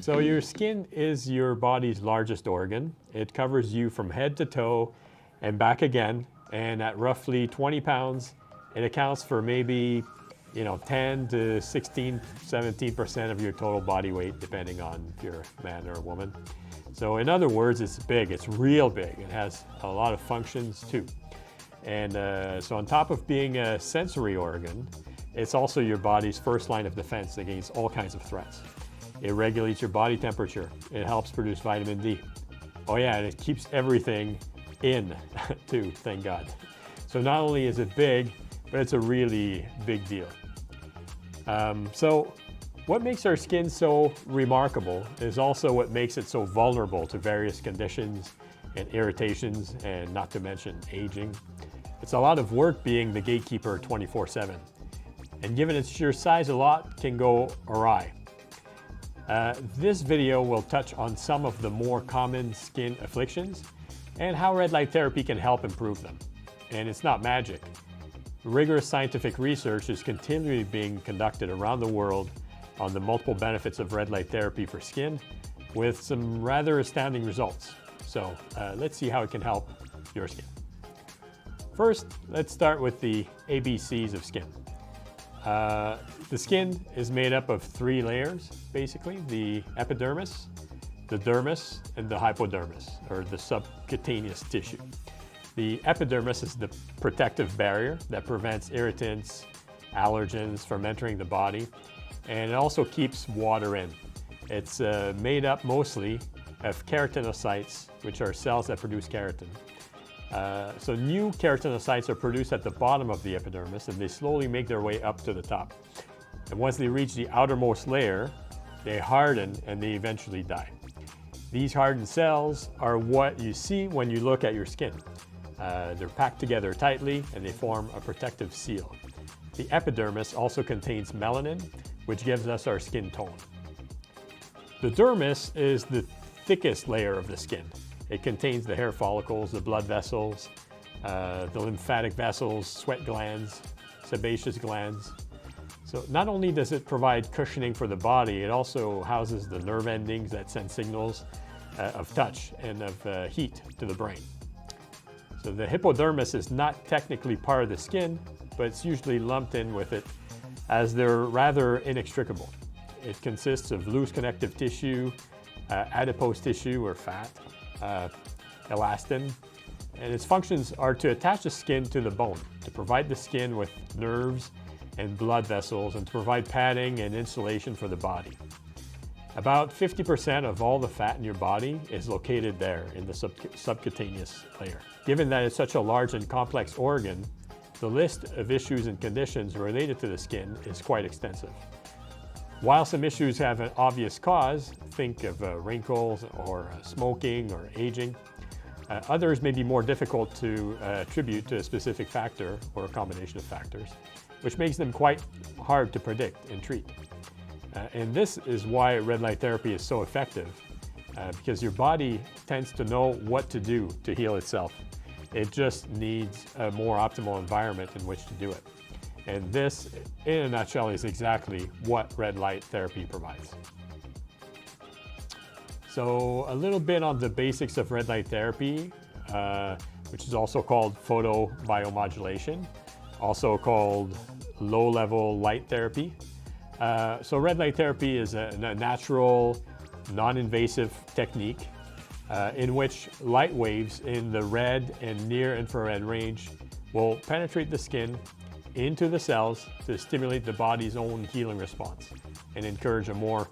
So your skin is your body's largest organ. It covers you from head to toe and back again. And at roughly 20 pounds, it accounts for maybe 10 to 16, 17% of your total body weight, depending on if you're a man or a woman. So in other words, it's big, it's real big. It has a lot of functions too. And so on top of being a sensory organ, it's also your body's first line of defense against all kinds of threats. It regulates your body temperature. It helps produce vitamin D. Oh yeah, and it keeps everything in too, thank God. So not only is it big, but it's a really big deal. So what makes our skin so remarkable is also what makes it so vulnerable to various conditions and irritations, and not to mention aging. It's a lot of work being the gatekeeper 24/7. And given its sheer size, a lot can go awry. This video will touch on some of the more common skin afflictions and how red light therapy can help improve them. And it's not magic. Rigorous scientific research is continually being conducted around the world on the multiple benefits of red light therapy for skin, with some rather astounding results. So let's see how it can help your skin. First, let's start with the ABCs of skin. The skin is made up of 3 layers, basically: the epidermis, the dermis, and the hypodermis, or the subcutaneous tissue. The epidermis is the protective barrier that prevents irritants, allergens from entering the body, and it also keeps water in. It's made up mostly of keratinocytes, which are cells that produce keratin. So new keratinocytes are produced at the bottom of the epidermis, and they slowly make their way up to the top. And once they reach the outermost layer, they harden and they eventually die. These hardened cells are what you see when you look at your skin. They're packed together tightly and they form a protective seal. The epidermis also contains melanin, which gives us our skin tone. The dermis is the thickest layer of the skin. It contains the hair follicles, the blood vessels, the lymphatic vessels, sweat glands, sebaceous glands. So not only does it provide cushioning for the body, it also houses the nerve endings that send signals of touch and of heat to the brain. So the hippodermis is not technically part of the skin, but it's usually lumped in with it as they're rather inextricable. It consists of loose connective tissue, adipose tissue or fat, elastin, and its functions are to attach the skin to the bone, to provide the skin with nerves and blood vessels, and to provide padding and insulation for the body. About 50% of all the fat in your body is located there in the subcutaneous layer. Given that it's such a large and complex organ, the list of issues and conditions related to the skin is quite extensive. While some issues have an obvious cause, think of wrinkles or smoking or aging, others may be more difficult to attribute to a specific factor or a combination of factors, which makes them quite hard to predict and treat. And this is why red light therapy is so effective, because your body tends to know what to do to heal itself. It just needs a more optimal environment in which to do it. And this, in a nutshell, is exactly what red light therapy provides. So a little bit on the basics of red light therapy, which is also called photobiomodulation, also called low-level light therapy. So red light therapy is a natural, non-invasive technique in which light waves in the red and near-infrared range will penetrate the skin into the cells to stimulate the body's own healing response and encourage a more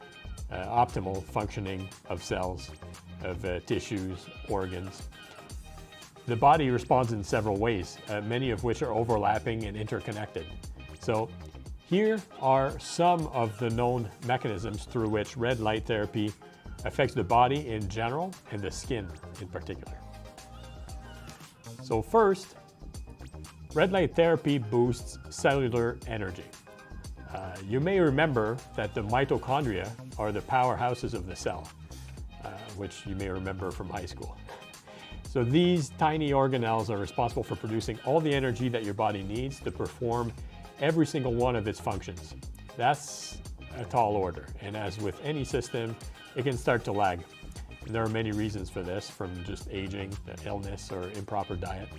optimal functioning of cells, of tissues, organs. The body responds in several ways, many of which are overlapping and interconnected. So here are some of the known mechanisms through which red light therapy affects the body in general and the skin in particular. So first, red light therapy boosts cellular energy. You may remember that the mitochondria are the powerhouses of the cell, which you may remember from high school. So these tiny organelles are responsible for producing all the energy that your body needs to perform every single one of its functions. That's a tall order. And as with any system, it can start to lag. And there are many reasons for this, from just aging, to illness, or improper diet.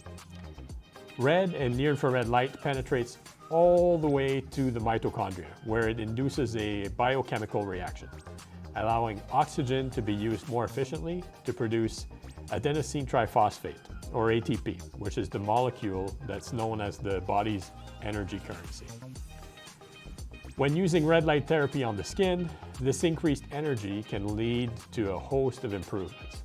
Red and near-infrared light penetrates all the way to the mitochondria, where it induces a biochemical reaction, allowing oxygen to be used more efficiently to produce adenosine triphosphate, or ATP, which is the molecule that's known as the body's energy currency. When using red light therapy on the skin, this increased energy can lead to a host of improvements.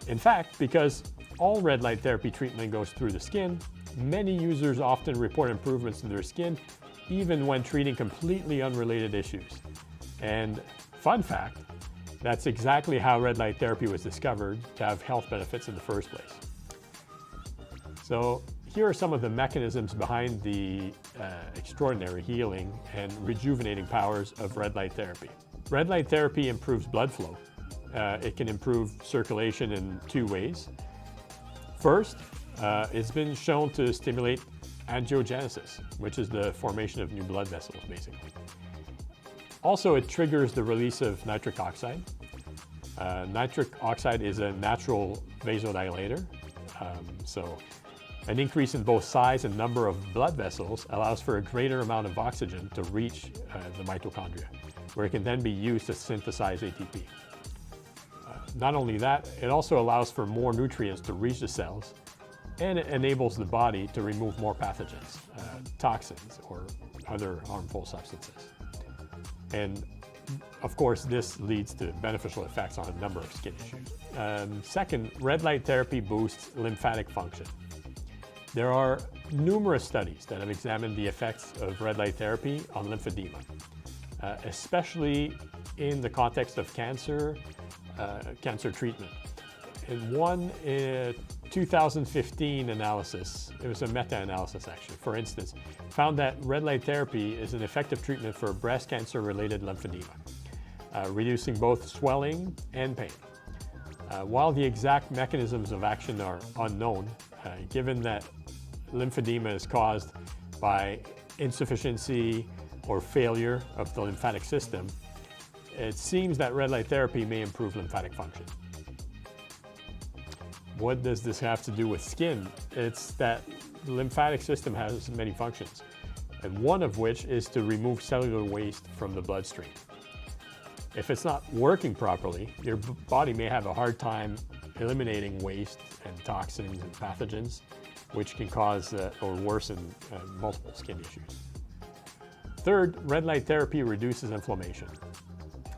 In fact, because all red light therapy treatment goes through the skin, many users often report improvements in their skin even when treating completely unrelated issues. And fun fact, that's exactly how red light therapy was discovered to have health benefits in the first place. So here are some of the mechanisms behind the extraordinary healing and rejuvenating powers of red light therapy. Red light therapy improves blood flow. It can improve circulation in two ways. First, it's been shown to stimulate angiogenesis, which is the formation of new blood vessels, basically. Also, it triggers the release of nitric oxide. Nitric oxide is a natural vasodilator. So an increase in both size and number of blood vessels allows for a greater amount of oxygen to reach the mitochondria, where it can then be used to synthesize ATP. Not only that, it also allows for more nutrients to reach the cells, and it enables the body to remove more pathogens, toxins, or other harmful substances. And of course, this leads to beneficial effects on a number of skin issues. Second, red light therapy boosts lymphatic function. There are numerous studies that have examined the effects of red light therapy on lymphedema, especially in the context of cancer treatment. In one 2015 analysis, it was a meta-analysis actually, for instance, found that red light therapy is an effective treatment for breast cancer-related lymphedema, reducing both swelling and pain. While the exact mechanisms of action are unknown, given that lymphedema is caused by insufficiency or failure of the lymphatic system, it seems that red light therapy may improve lymphatic function. What does this have to do with skin? It's that the lymphatic system has many functions, and one of which is to remove cellular waste from the bloodstream. If it's not working properly, your body may have a hard time eliminating waste and toxins and pathogens, which can cause or worsen multiple skin issues. Third, red light therapy reduces inflammation.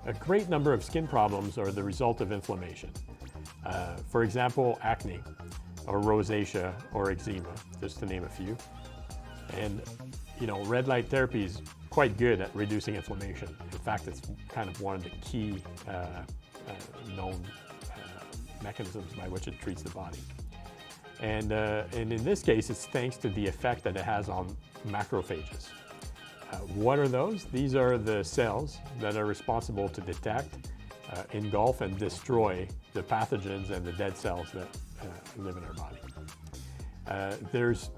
A great number of skin problems are the result of inflammation. For example, acne, or rosacea, or eczema, just to name a few. And, red light therapy is quite good at reducing inflammation. In fact, it's kind of one of the key known mechanisms by which it treats the body. And in this case, it's thanks to the effect that it has on macrophages. What are those? These are the cells that are responsible to detect, engulf, and destroy the pathogens and the dead cells that live in our body. There's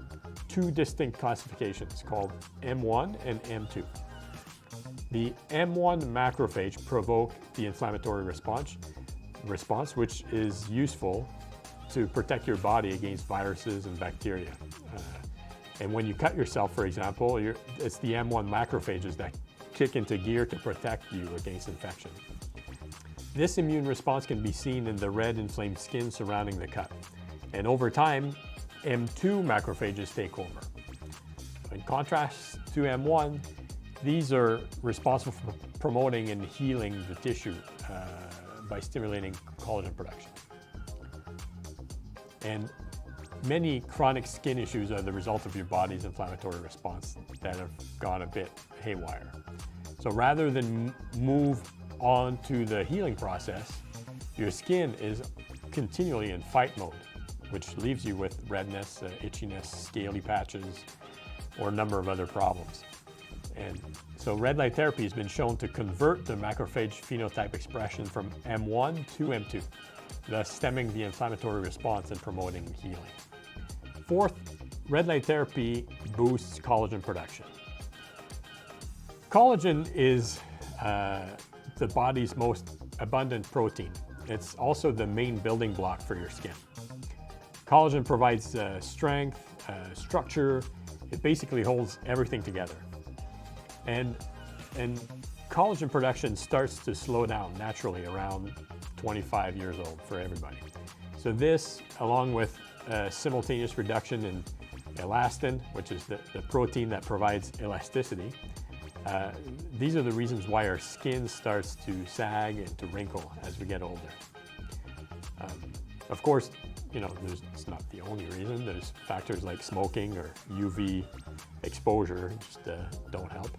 two distinct classifications called M1 and M2. The M1 macrophage provoke the inflammatory response, which is useful to protect your body against viruses and bacteria. And when you cut yourself, for example, it's the M1 macrophages that kick into gear to protect you against infection. This immune response can be seen in the red inflamed skin surrounding the cut. And over time, M2 macrophages take over. In contrast to M1, these are responsible for promoting and healing the tissue by stimulating collagen production. And many chronic skin issues are the result of your body's inflammatory response that have gone a bit haywire. So rather than move on to the healing process, your skin is continually in fight mode, which leaves you with redness, itchiness, scaly patches, or a number of other problems. And so red light therapy has been shown to convert the macrophage phenotype expression from M1 to M2, thus stemming the inflammatory response and promoting healing. Fourth, red light therapy boosts collagen production. Collagen is the body's most abundant protein. It's also the main building block for your skin. Collagen provides strength, structure. It basically holds everything together. And collagen production starts to slow down naturally around 25 years old for everybody. So this, along with simultaneous reduction in elastin, which is the protein that provides elasticity, these are the reasons why our skin starts to sag and to wrinkle as we get older. Of course, it's not the only reason. There's factors like smoking or UV exposure just don't help.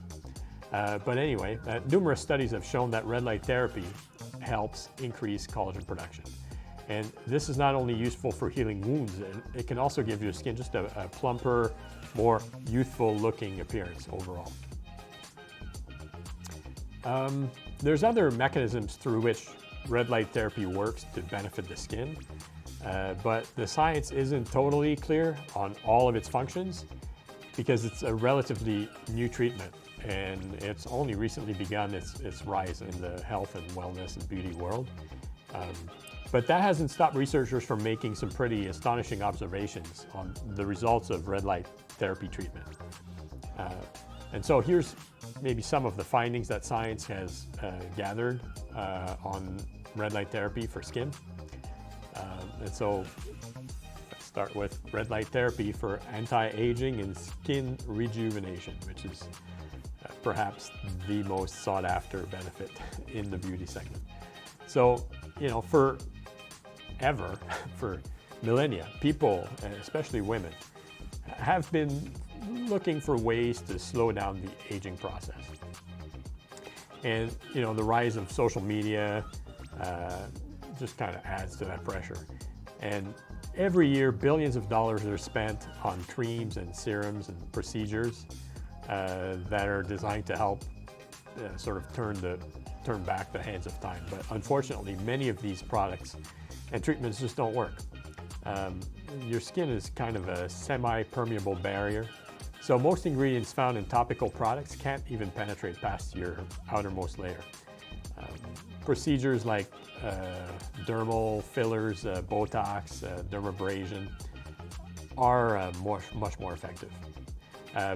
But anyway, numerous studies have shown that red light therapy helps increase collagen production. And this is not only useful for healing wounds, it can also give your skin just a plumper, more youthful looking appearance overall. There's other mechanisms through which red light therapy works to benefit the skin, but the science isn't totally clear on all of its functions because it's a relatively new treatment and it's only recently begun its rise in the health and wellness and beauty world. But that hasn't stopped researchers from making some pretty astonishing observations on the results of red light therapy treatment. And so here's maybe some of the findings that science has gathered on red light therapy for skin. And so let's start with red light therapy for anti-aging and skin rejuvenation, which is perhaps the most sought after benefit in the beauty segment. So, for millennia, people, especially women, have been looking for ways to slow down the aging process. And, the rise of social media just kind of adds to that pressure. And every year, billions of dollars are spent on creams and serums and procedures that are designed to help sort of turn back the hands of time. But unfortunately, many of these products and treatments just don't work. Your skin is kind of a semi-permeable barrier. So most ingredients found in topical products can't even penetrate past your outermost layer. Procedures like dermal fillers, Botox, dermabrasion are much more effective.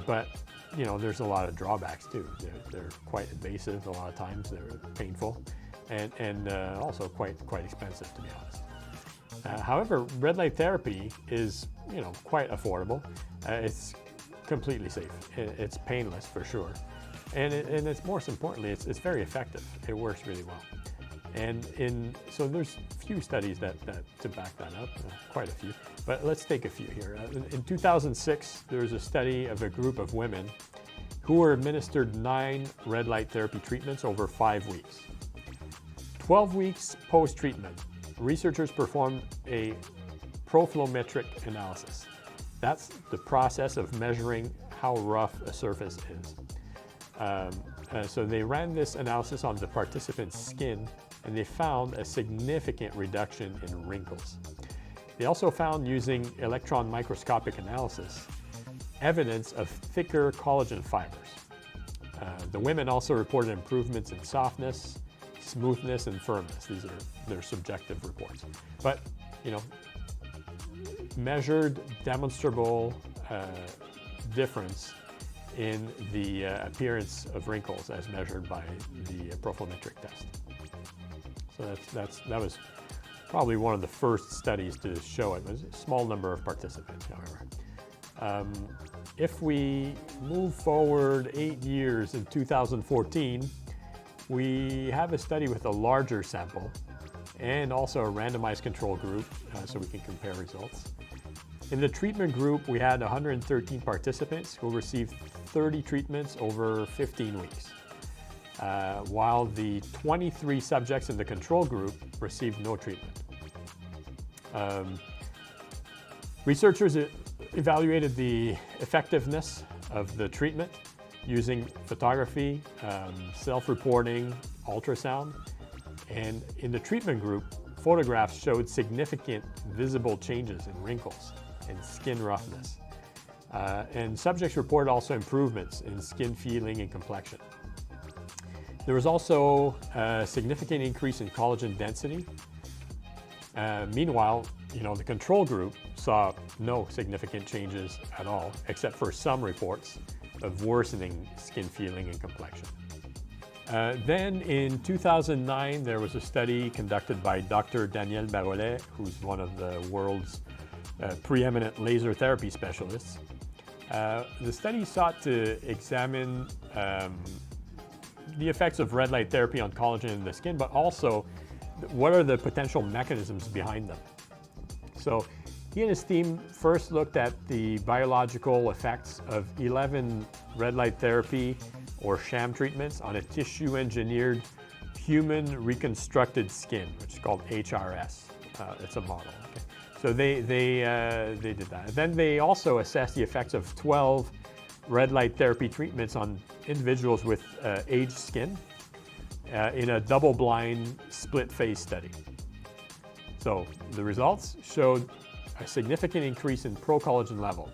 But there's a lot of drawbacks too. They're quite invasive a lot of times. They're painful and also quite expensive, to be honest. However, red light therapy is quite affordable. It's completely safe. It's painless for sure, and it's most importantly, it's very effective. It works really well. And so there's few studies that to back that up, quite a few. But let's take a few here. In 2006, there was a study of a group of women who were administered 9 red light therapy treatments over 5 weeks. 12 weeks post-treatment, researchers performed a proflometric analysis. That's the process of measuring how rough a surface is. So they ran this analysis on the participants' skin, and they found a significant reduction in wrinkles. They also found, using electron microscopic analysis, evidence of thicker collagen fibers. The women also reported improvements in softness, smoothness, and firmness. These are their subjective reports. But, measured, demonstrable difference in the appearance of wrinkles as measured by the proflometric test. So that was probably one of the first studies to show it. It was a small number of participants, however. If we move forward 8 years in 2014, we have a study with a larger sample and also a randomized control group, so we can compare results. In the treatment group, we had 113 participants who received 30 treatments over 15 weeks, while the 23 subjects in the control group received no treatment. Researchers evaluated the effectiveness of the treatment using photography, self-reporting, ultrasound, and in the treatment group, photographs showed significant visible changes in wrinkles and skin roughness. And subjects reported also improvements in skin feeling and complexion. There was also a significant increase in collagen density. Meanwhile, the control group saw no significant changes at all, except for some reports of worsening skin feeling and complexion. Then in 2009, there was a study conducted by Dr. Daniel Barolet, who's one of the world's preeminent laser therapy specialists. The study sought to examine the effects of red light therapy on collagen in the skin, but also what are the potential mechanisms behind them. So he and his team first looked at the biological effects of 11 red light therapy or sham treatments on a tissue-engineered human reconstructed skin, which is called HRS. It's a model. Okay. So they did that. Then they also assessed the effects of 12 red light therapy treatments on individuals with aged skin in a double-blind split-phase study. So the results showed a significant increase in procollagen level.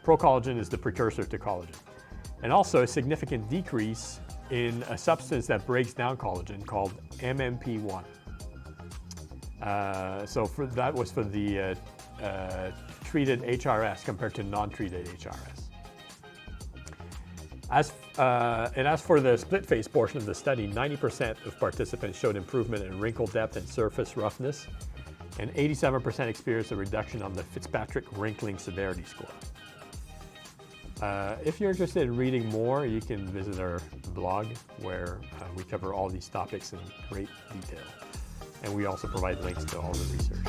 Procollagen is the precursor to collagen. And also a significant decrease in a substance that breaks down collagen called MMP1. That was for the treated HRS compared to non-treated HRS. As for the split phase portion of the study, 90% of participants showed improvement in wrinkle depth and surface roughness, and 87% experienced a reduction on the Fitzpatrick wrinkling severity score. If you're interested in reading more, you can visit our blog where we cover all these topics in great detail. And we also provide links to all the research.